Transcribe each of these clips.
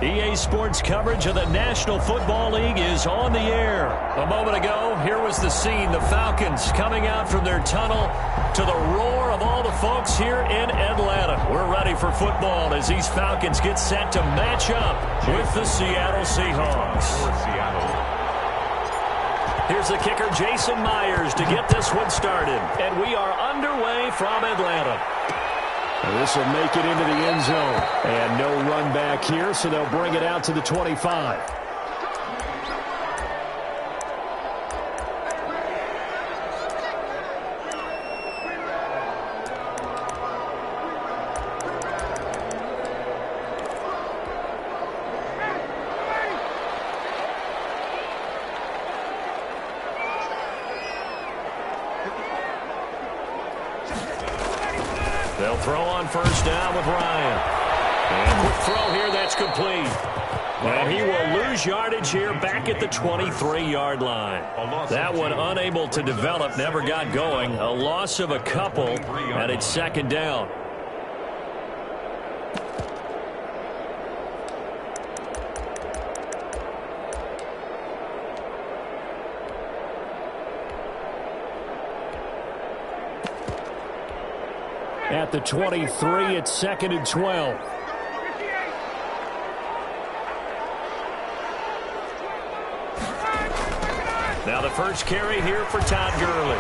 EA Sports coverage of the National Football League is on the air. A moment ago, here was the scene. The Falcons coming out from their tunnel to the roar of all the folks here in Atlanta. We're ready for football as these Falcons get set to match up with the Seattle Seahawks. Here's the kicker, Jason Myers, to get this one started. And we are underway from Atlanta. And this will make it into the end zone. And no run back here, so they'll bring it out to the 25. They'll throw on first down with Ryan. And quick throw here, that's complete. And he will lose yardage here back at the 23-yard line. That one unable to develop, never got going. A loss of a couple, and it's second down. At the 23, it's second and 12. Now the first carry here for Todd Gurley.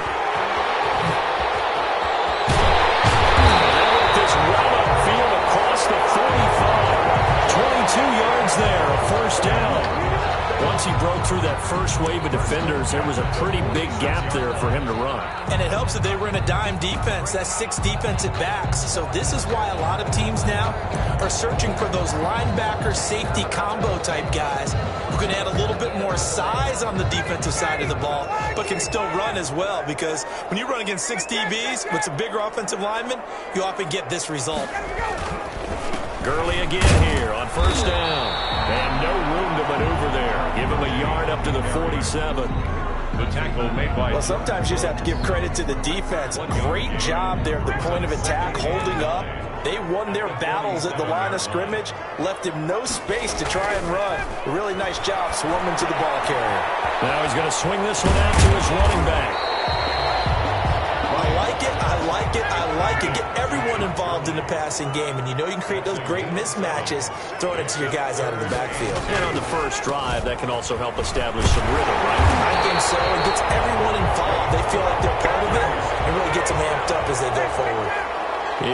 And this well upfield across the 45. 22 yards there, a first down. Once he broke through that first wave of defenders, there was a pretty big gap there for him to run. And it helps that they were in a dime defense. That's 6 defensive backs. So this is why a lot of teams now are searching for those linebacker safety combo type guys who can add a little bit more size on the defensive side of the ball, but can still run as well. Because when you run against 6 DBs with some bigger offensive linemen, you often get this result. Gurley again here on first down. And no room to maneuver there. Give him a yard up to the 47. The tackle made by... Well, sometimes you just have to give credit to the defense. Great job there at the point of attack, holding up. They won their battles at the line of scrimmage, left him no space to try and run. A really nice job swarming to the ball carrier. Now he's going to swing this one out to his running back. I like it, I like it, I like it. Get everyone involved in the passing game, and you know you can create those great mismatches throwing it to your guys out of the backfield. And on the first drive, that can also help establish some rhythm, right? I think so. It gets everyone involved. They feel like they're part of it, and really gets them amped up as they go forward.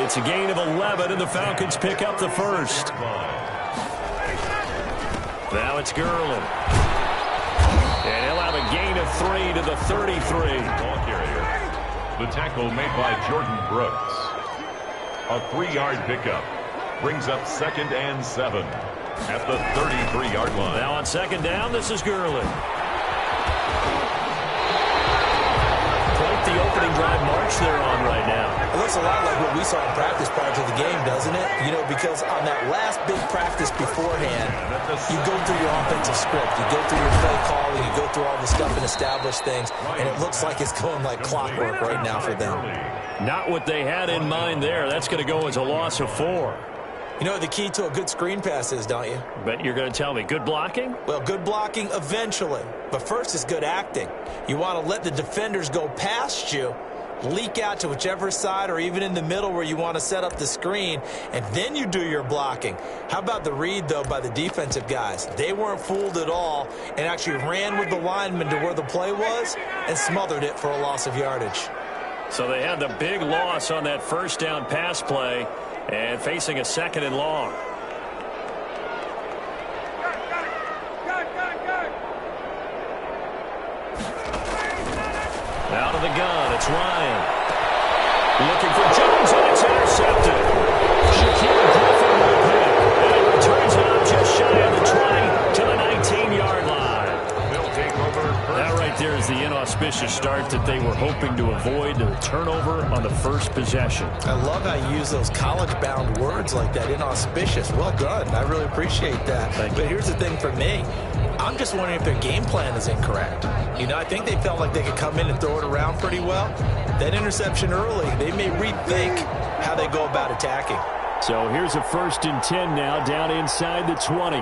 It's a gain of 11, and the Falcons pick up the first. Now it's Gurley. And he'll have a gain of 3 to the 33. Ball carrier. The tackle made by Jordan Brooks. A 3-yard pickup brings up second and 7 at the 33-yard line. Now on second down, this is Gurley. Quite the opening drive march they're on right now. It looks a lot like what we saw in practice prior to the game, doesn't it? You know, because on that last big practice beforehand, you go through your offensive script, you go through your play calling, you go through all the stuff and establish things, and it looks like it's going like clockwork right now for them. Not what they had in mind there. That's going to go as a loss of 4. You know what the key to a good screen pass is, don't you? Bet you're going to tell me. Good blocking? Well, good blocking eventually. But first is good acting. You want to let the defenders go past you, leak out to whichever side or even in the middle where you want to set up the screen, and then you do your blocking. How about the read, though, by the defensive guys? They weren't fooled at all and actually ran with the lineman to where the play was and smothered it for a loss of yardage. So they had the big loss on that first down pass play and facing a second and long. Out of the gun, it's Ryan. Looking for Jones, and it's intercepted. Shaquille Griffin will pick, and he returns it up just shy of the 20 to the 19-yard line. They'll take over. That right there is the inauspicious start that they were hoping to avoid, the turnover on the first possession. I love how you use those college-bound words like that, inauspicious. Well done. I really appreciate that. But here's the thing for me. I'm just wondering if their game plan is incorrect. You know, I think they felt like they could come in and throw it around pretty well. That interception early, they may rethink how they go about attacking. So here's a 1st and 10 now, down inside the 20.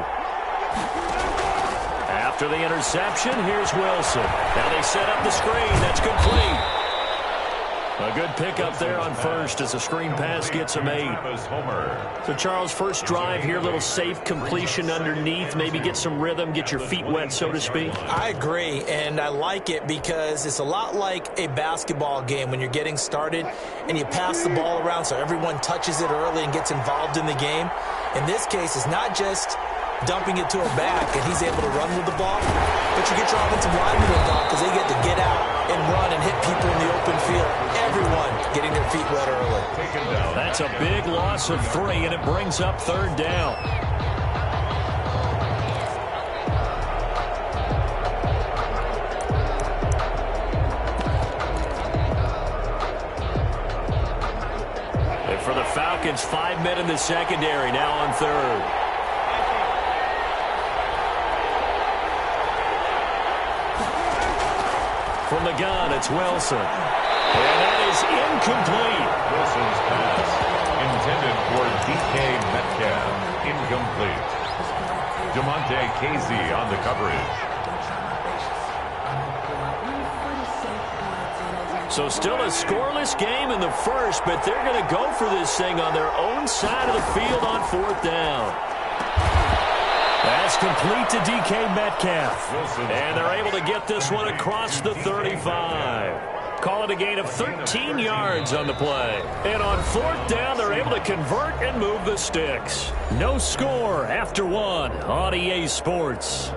After the interception, here's Wilson. Now they set up the screen. That's complete. A good pickup there on first as the screen pass gets a made. So, Charles, first drive here, a little safe completion underneath. Maybe get some rhythm, get your feet wet, so to speak. I agree, and I like it because it's a lot like a basketball game when you're getting started and you pass the ball around so everyone touches it early and gets involved in the game. In this case, it's not just dumping it to a back and he's able to run with the ball, but you get your offensive linemen involved because they get to get out and run and hit people in the open field. Everyone getting their feet wet early. That's a big loss of 3, and it brings up 3rd down. And for the Falcons, 5 men in the secondary now on 3rd. From the gun, it's Wilson. And that is incomplete. Wilson's pass intended for DK Metcalf. Incomplete. DeMonte Casey on the coverage. So still a scoreless game in the first, but they're going to go for this thing on their own side of the field on 4th down. That's complete to DK Metcalf. And they're able to get this one across the 35. Call it a gain of 13 yards on the play. And on 4th down, they're able to convert and move the sticks. No score after 1 on EA Sports.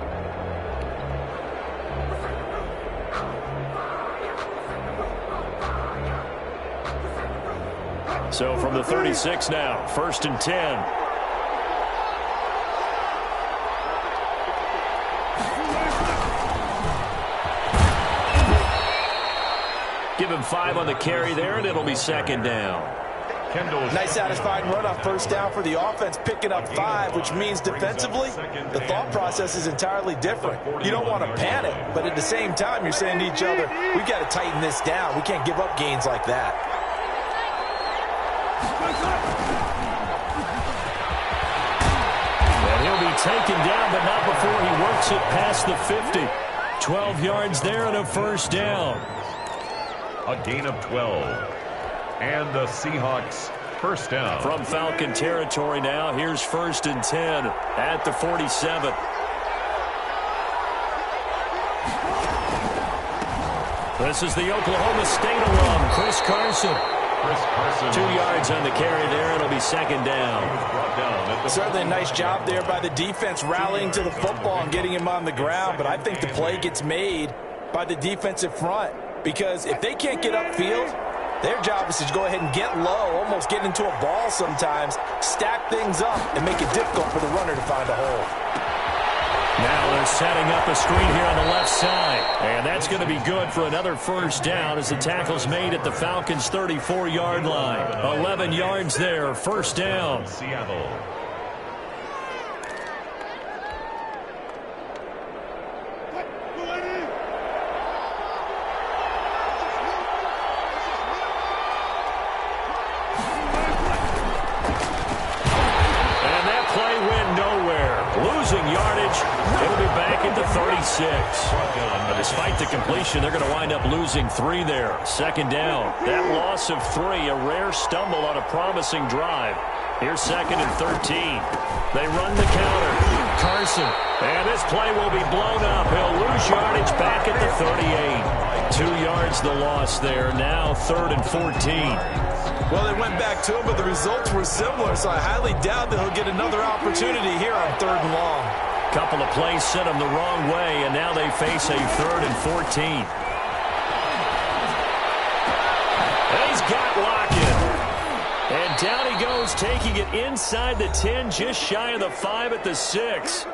So from the 36 now, 1st and 10. Give him 5 on the carry there, and it'll be 2nd down. Nice satisfying run on 1st down for the offense, picking up 5, which means defensively, the thought process is entirely different. You don't want to panic, but at the same time, you're saying to each other, we've got to tighten this down. We can't give up gains like that. And he'll be taken down, but not before he works it past the 50. 12 yards there and a 1st down. A gain of 12. And the Seahawks 1st down. From Falcon territory now, here's 1st and 10 at the 47. This is the Oklahoma State alum, Chris Carson. 2 yards on the carry there. It'll be 2nd down. Certainly a nice job there by the defense rallying to the football and getting him on the ground, but I think the play gets made by the defensive front. Because if they can't get upfield, their job is to go ahead and get low, almost get into a ball sometimes, stack things up, and make it difficult for the runner to find a hole. Now they're setting up a screen here on the left side. And that's going to be good for another 1st down as the tackle's made at the Falcons' 34-yard line. 11 yards there, 1st down. Seattle. But despite the completion, they're going to wind up losing 3 there. 2nd down. That loss of 3, a rare stumble on a promising drive. Here's 2nd and 13. They run the counter. Carson. And this play will be blown up. He'll lose yardage back at the 38. 2 yards the loss there. Now 3rd and 14. Well, they went back to him, but the results were similar, so I highly doubt that he'll get another opportunity here on 3rd and long. Couple of plays sent them the wrong way, and now they face a 3rd and 14. And he's got Lockett. And down he goes, taking it inside the 10, just shy of the 5 at the 6.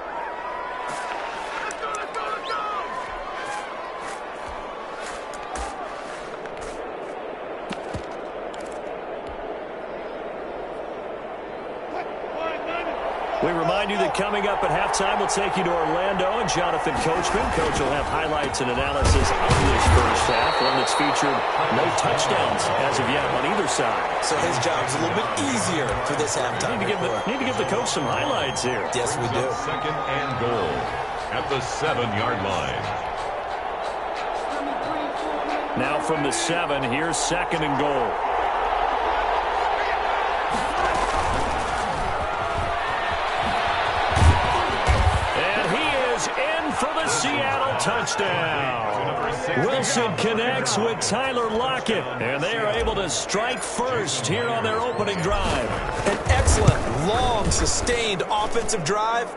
We remind remind you that coming up at halftime, we'll take you to Orlando and Jonathan Coachman. Coach will have highlights and analysis of this first half, one that's featured no touchdowns as of yet on either side. So his job's a little bit easier for this halftime. Need to give the coach some highlights here. Yes, we do. Second and goal at the 7-yard line. Now from the 7, here's second and goal. And he is in for the Seattle touchdown. Wilson connects with Tyler Lockett, and they are able to strike first here on their opening drive. An excellent, long, sustained offensive drive.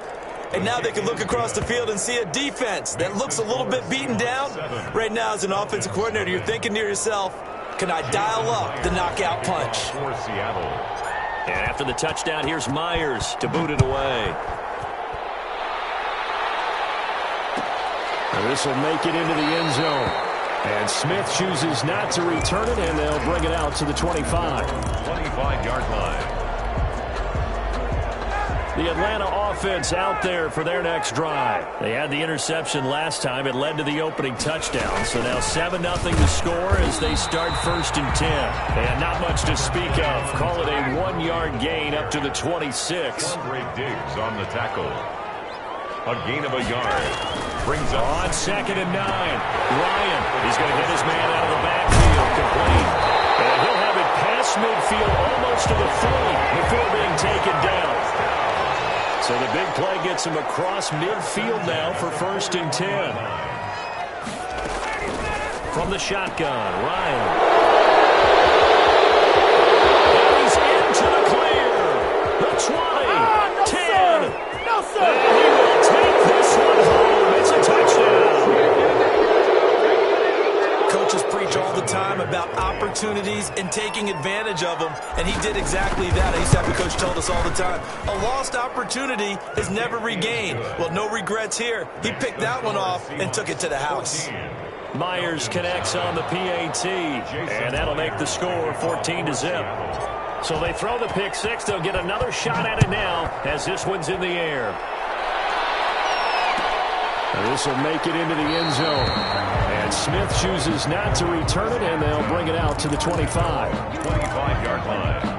And now they can look across the field and see a defense that looks a little bit beaten down. Right now, as an offensive coordinator, you're thinking to yourself, can I dial up the knockout punch? For Seattle. And after the touchdown, here's Myers to boot it away. And this will make it into the end zone. And Smith chooses not to return it, and they'll bring it out to the 25. 25-yard line. The Atlanta offense out there for their next drive. They had the interception last time. It led to the opening touchdown. So now 7-0 to score as they start first and 10. And not much to speak of. Call it a 1-yard gain up to the 26. Andre Diggs on the tackle. A gain of a yard. Brings up on second and 9. Ryan, he's going to hit his man out of the backfield. Complete. And he'll have it past midfield almost to the 40 before being taken down. So the big play gets him across midfield now for first and 10. From the shotgun, Ryan. And he's into the clear. The 20, 10. No, sir. And he will take this one home. It's a touchdown. Coaches preach all the time about opportunities and taking advantage of them, and he did exactly that. I used to have a coach told us all the time, a lost opportunity is never regained. Well, no regrets here. He picked that one off and took it to the house. Myers connects on the PAT, and that'll make the score 14-0. So they throw the pick six. They'll get another shot at it now as this one's in the air. And this will make it into the end zone. And Smith chooses not to return it, and they'll bring it out to the 25. 25-yard line.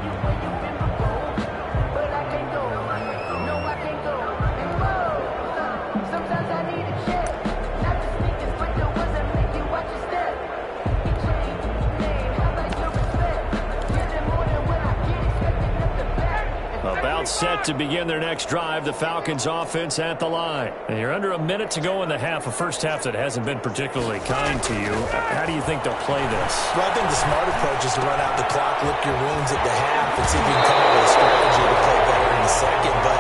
Set to begin their next drive, the Falcons offense at the line. And you're under a minute to go in the half, a first half that hasn't been particularly kind to you. How do you think they'll play this? Well, I think the smart approach is to run out the clock, lick your wounds at the half, and see if you can come up with a strategy to play better in the second. But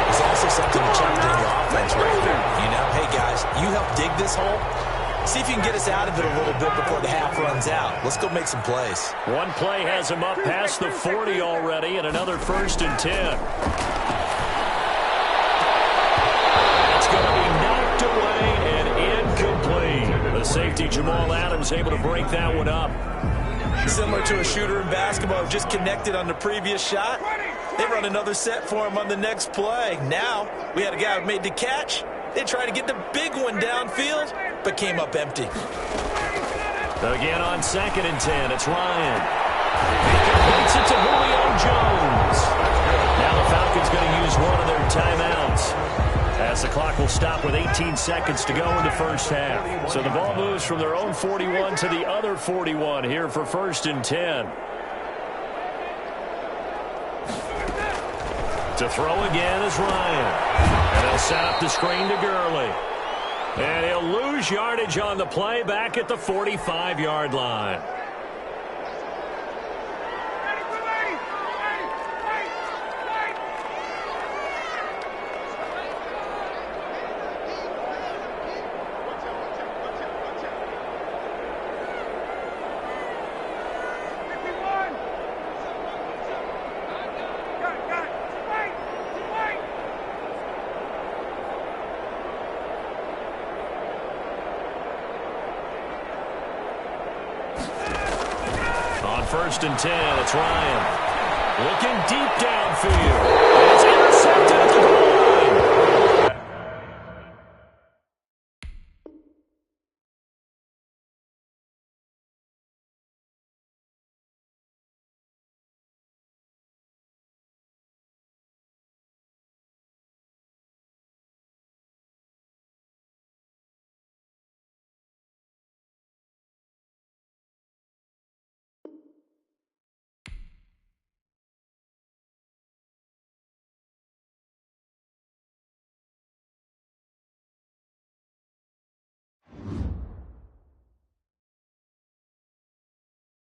there's also something to check in the offense right here. You know, hey guys, you help dig this hole. See if you can get us out of it a little bit before the half runs out. Let's go make some plays. One play has him up past the 40 already, and another first and 10. It's going to be knocked away and incomplete. The safety, Jamal Adams, able to break that one up. Similar to a shooter in basketball, just connected on the previous shot. They run another set for him on the next play. Now, we had a guy who made the catch. They tried to get the big one downfield, but came up empty. Again on second and 10, it's Ryan. He completes it to Julio Jones. Now the Falcons going to use one of their timeouts, as the clock will stop with 18 seconds to go in the first half. So the ball moves from their own 41 to the other 41 here for first and 10. To throw again is Ryan. And they'll set up the screen to Gurley. And he'll lose yardage on the play back at the 45-yard line. First and 10, it's Ryan. Looking deep downfield. It's intercepted at the